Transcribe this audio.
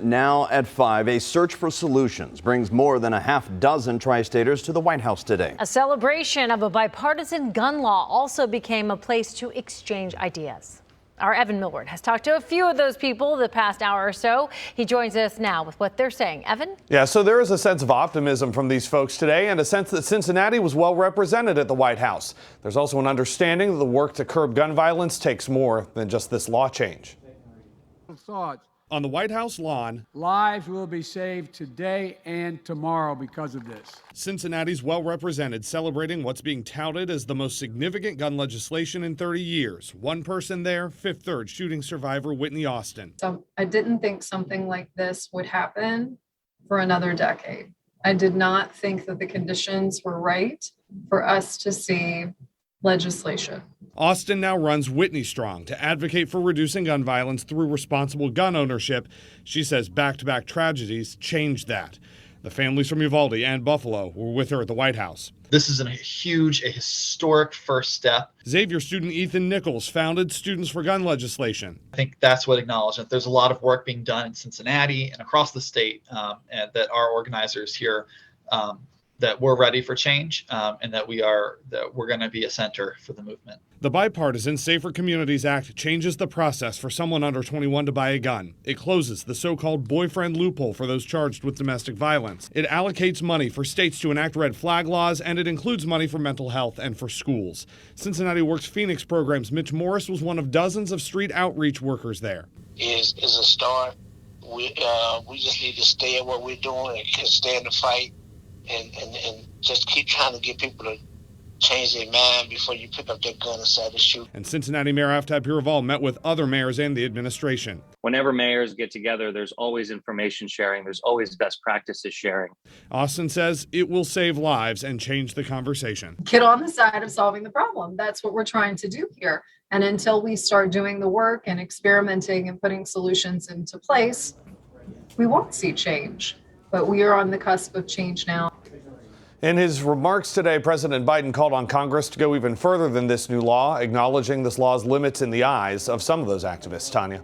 now at 5. A search for solutions brings more than a half dozen tri-staters to the White House today. A celebration of a bipartisan gun law also became a place to exchange ideas. Our Evan Millward has talked to a few of those people the past hour or so. He joins us now with what they're saying. Evan? Yeah, so there is a sense of optimism from these folks today and a sense that Cincinnati was well represented at the White House. There's also an understanding that the work to curb gun violence takes more than just this law change. On the White House lawn, lives will be saved today and tomorrow because of this. Cincinnati's well represented, celebrating what's being touted as the most significant gun legislation in 30 years. One person there, Fifth Third shooting survivor Whitney Austin. So I didn't think something like this would happen for another decade. I did not think that the conditions were right for us to see legislation. Austin now runs Whitney Strong to advocate for reducing gun violence through responsible gun ownership. She says back-to-back tragedies changed that. The families from Uvalde and Buffalo were with her at the White House. This is a historic first step. Xavier student Ethan Nichols founded Students for Gun legislation. I think that's what acknowledged that there's a lot of work being done in Cincinnati and across the state, and that our organizers here that we're ready for change, and that we're going to be a center for the movement. The bipartisan Safer Communities Act changes the process for someone under 21 to buy a gun. It closes the so-called boyfriend loophole for those charged with domestic violence. It allocates money for states to enact red flag laws, and it includes money for mental health and for schools. Cincinnati Works Phoenix Programs' Mitch Morris was one of dozens of street outreach workers there. Is a start. We just need to stay at what we're doing and stay in the fight. And just keep trying to get people to change their mind before you pick up that gun and decide to shoot. And Cincinnati Mayor Aftab Pureval met with other mayors and the administration. Whenever mayors get together, there's always information sharing. There's always best practices sharing. Austin says it will save lives and change the conversation. Get on the side of solving the problem. That's what we're trying to do here. And until we start doing the work and experimenting and putting solutions into place, we won't see change. But we are on the cusp of change now. In his remarks today, President Biden called on Congress to go even further than this new law, acknowledging this law's limits in the eyes of some of those activists. Tanya.